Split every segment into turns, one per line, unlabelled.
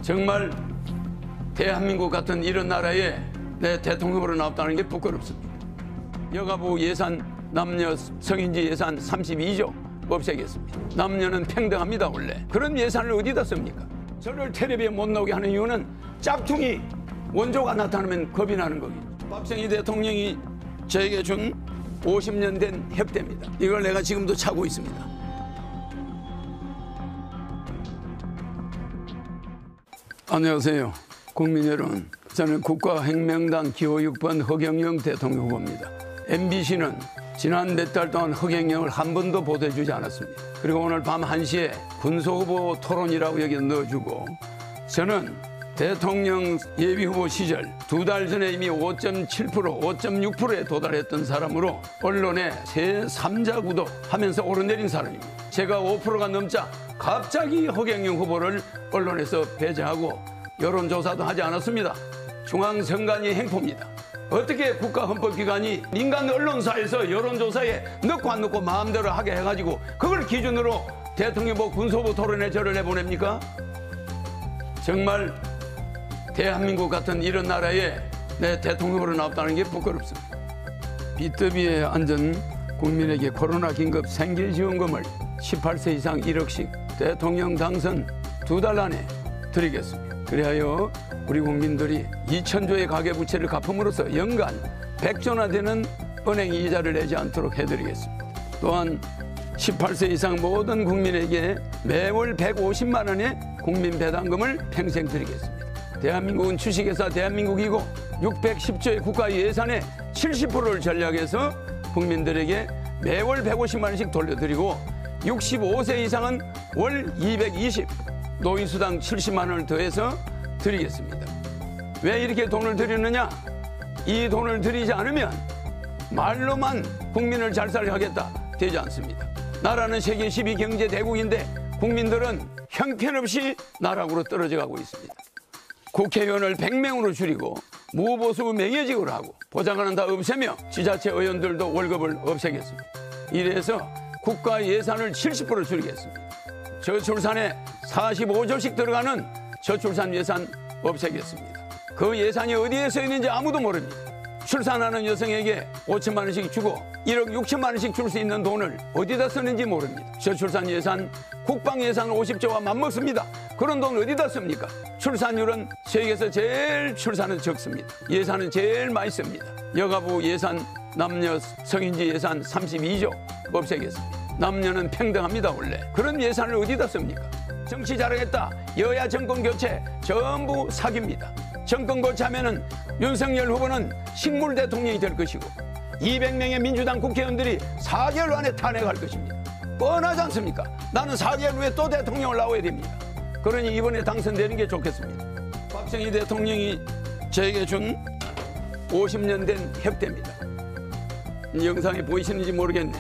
정말 대한민국 같은 이런 나라에 내 대통령으로 나왔다는 게 부끄럽습니다. 여가부 예산, 남녀 성인지 예산 32조 없애겠습니다. 남녀는 평등합니다. 원래 그런 예산을 어디다 씁니까? 저를 텔레비에 못 나오게 하는 이유는 짝퉁이 원조가 나타나면 겁이 나는 거겠죠. 박정희 대통령이 저에게 준 50년 된 협대입니다. 이걸 내가 지금도 차고 있습니다. 안녕하세요. 국민 여러분, 저는 국가혁명당 기호 6번 허경영 대통령 후보입니다. MBC는 지난 몇 달 동안 허경영을 한 번도 보도해주지 않았습니다. 그리고 오늘 밤 1시에 군소후보 토론이라고 여기 넣어주고, 저는 대통령 예비후보 시절 2달 전에 이미 5.7%, 5.6%에 도달했던 사람으로 언론에 제3자 구도하면서 오르내린 사람입니다. 제가 5%가 넘자 갑자기 허경영 후보를 언론에서 배제하고 여론조사도 하지 않았습니다. 중앙선관위 행포입니다. 어떻게 국가헌법기관이 민간 언론사에서 여론조사에 넣고 안 넣고 마음대로 하게 해가지고 그걸 기준으로 대통령보 군소부 토론에 저를 내보냅니까? 정말 대한민국 같은 이런 나라에 내 대통령으로 나왔다는 게 부끄럽습니다. 비트비에 앉은 국민에게 코로나 긴급 생계지원금을 18세 이상 1억씩 대통령 당선 2달 안에 드리겠습니다. 그리하여 우리 국민들이 2,000조의 가계부채를 갚음으로써 연간 100조나 되는 은행 이자를 내지 않도록 해드리겠습니다. 또한 18세 이상 모든 국민에게 매월 150만 원의 국민 배당금을 평생 드리겠습니다. 대한민국은 주식회사 대한민국이고 610조의 국가 예산의 70%를 전략해서 국민들에게 매월 150만 원씩 돌려드리고 65세 이상은 월 220, 노인수당 70만 원을 더해서 드리겠습니다. 왜 이렇게 돈을 드리느냐? 이 돈을 드리지 않으면 말로만 국민을 잘 살게 하겠다 되지 않습니다. 나라는 세계 10위 경제 대국인데 국민들은 형편없이 나락으로 떨어져 가고 있습니다. 국회의원을 100명으로 줄이고 무보수 명예직으로 하고 보좌관은 다 없애며 지자체 의원들도 월급을 없애겠습니다. 이래서 국가 예산을 70% 줄이겠습니다. 저출산에 45조씩 들어가는 저출산 예산 없애겠습니다. 그 예산이 어디에 써 있는지 아무도 모릅니다. 출산하는 여성에게 5천만 원씩 주고 1억 6천만 원씩 줄 수 있는 돈을 어디다 쓰는지 모릅니다. 저출산 예산, 국방 예산 50조와 맞먹습니다. 그런 돈 어디다 씁니까? 출산율은 세계에서 제일 출산은 적습니다. 예산은 제일 많이 씁니다. 여가부 예산, 남녀 성인지 예산 32조 없애겠습니다. 남녀는 평등합니다. 원래 그런 예산을 어디다 씁니까? 정치 잘하겠다, 여야 정권 교체 전부 사기입니다. 정권 교체하면은 윤석열 후보는 식물 대통령이 될 것이고 200명의 민주당 국회의원들이 4개월 안에 탄핵할 것입니다. 뻔하지 않습니까? 나는 4개월 후에 또 대통령을 나와야 됩니다. 그러니 이번에 당선되는 게 좋겠습니다. 박정희 대통령이 저에게 준 50년 된 협대입니다. 영상에 보이시는지 모르겠네.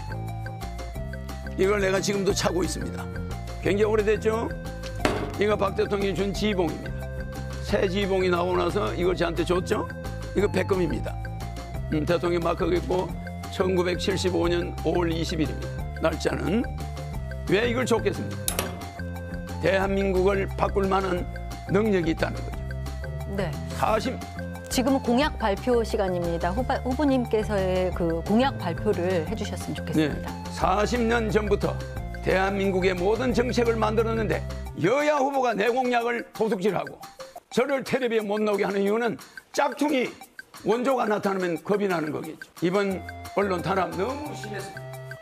이걸 내가 지금도 차고 있습니다. 굉장히 오래됐죠? 이거 박 대통령이 준 지봉입니다. 새 지봉이 나오고 나서 이걸 저한테 줬죠? 이거 백금입니다. 대통령 마크가 있고 1975년 5월 20일입니다. 날짜는. 왜 이걸 줬겠습니까? 대한민국을 바꿀 만한 능력이 있다는 거죠.
네.
40.
지금은 공약 발표 시간입니다. 후보님께서의 그 공약 발표를 해주셨으면 좋겠습니다.
네. 40년 전부터 대한민국의 모든 정책을 만들었는데 여야 후보가 내 공약을 도둑질하고 저를 텔레비에 못 나오게 하는 이유는 짝퉁이 원조가 나타나면 겁이 나는 거겠죠. 이번 언론 탄압 너무 심했습니다.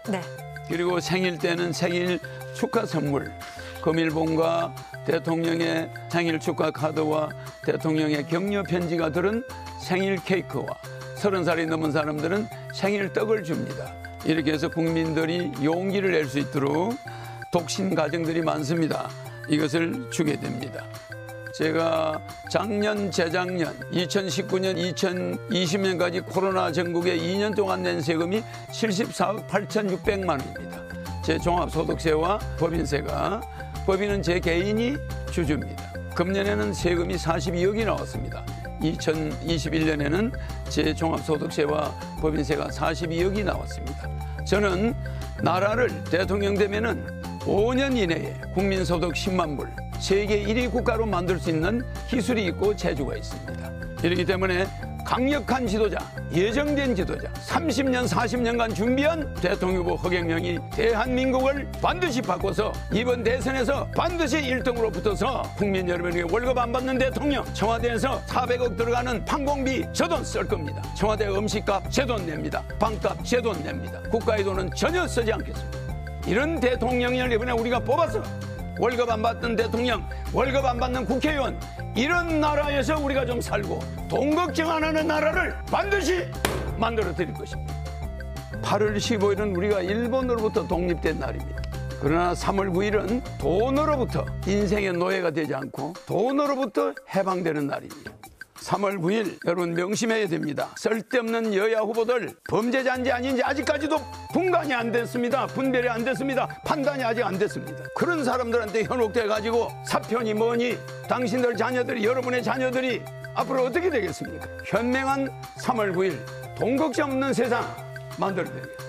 네.
그리고 생일 때는 생일 축하 선물, 금일봉과 대통령의 생일 축하 카드와 대통령의 격려 편지가 들은 생일 케이크와 30살이 넘은 사람들은 생일 떡을 줍니다. 이렇게 해서 국민들이 용기를 낼 수 있도록 독신 가정들이 많습니다. 이것을 주게 됩니다. 제가 작년, 재작년, 2019년, 2020년까지 코로나 전국에 2년 동안 낸 세금이 74억 8,600만 원입니다. 제 종합소득세와 법인세가, 법인은 제 개인이 주주입니다. 금년에는 세금이 42억이 나왔습니다. 2021년에는 제 종합소득세와 법인세가 42억이 나왔습니다. 저는 나라를 대통령 되면은 5년 이내에 국민소득 10만 불, 세계 1위 국가로 만들 수 있는 기술이 있고 재주가 있습니다. 이렇기 때문에 강력한 지도자, 예정된 지도자, 30년, 40년간 준비한 대통령 후보 허경영이 대한민국을 반드시 바꿔서 이번 대선에서 반드시 1등으로 붙어서 국민 여러분에게 월급 안 받는 대통령, 청와대에서 400억 들어가는 판공비 제 돈 쓸 겁니다. 청와대 음식값 제 돈 냅니다. 방값 제 돈 냅니다. 국가의 돈은 전혀 쓰지 않겠습니다. 이런 대통령을 이번에 우리가 뽑아서 월급 안 받는 대통령, 월급 안 받는 국회의원, 이런 나라에서 우리가 좀 살고 돈 걱정 안 하는 나라를 반드시 만들어 드릴 것입니다. 8월 15일은 우리가 일본으로부터 독립된 날입니다. 그러나 3월 9일은 돈으로부터 인생의 노예가 되지 않고 돈으로부터 해방되는 날입니다. 3월 9일 여러분 명심해야 됩니다. 쓸데없는 여야 후보들 범죄자인지 아닌지 아직까지도 분간이 안 됐습니다. 분별이 안 됐습니다. 판단이 아직 안 됐습니다. 그런 사람들한테 현혹돼가지고 사표니 뭐니 당신들 자녀들이, 여러분의 자녀들이 앞으로 어떻게 되겠습니까? 현명한 3월 9일 돈 걱정 없는 세상 만들어야 됩니다.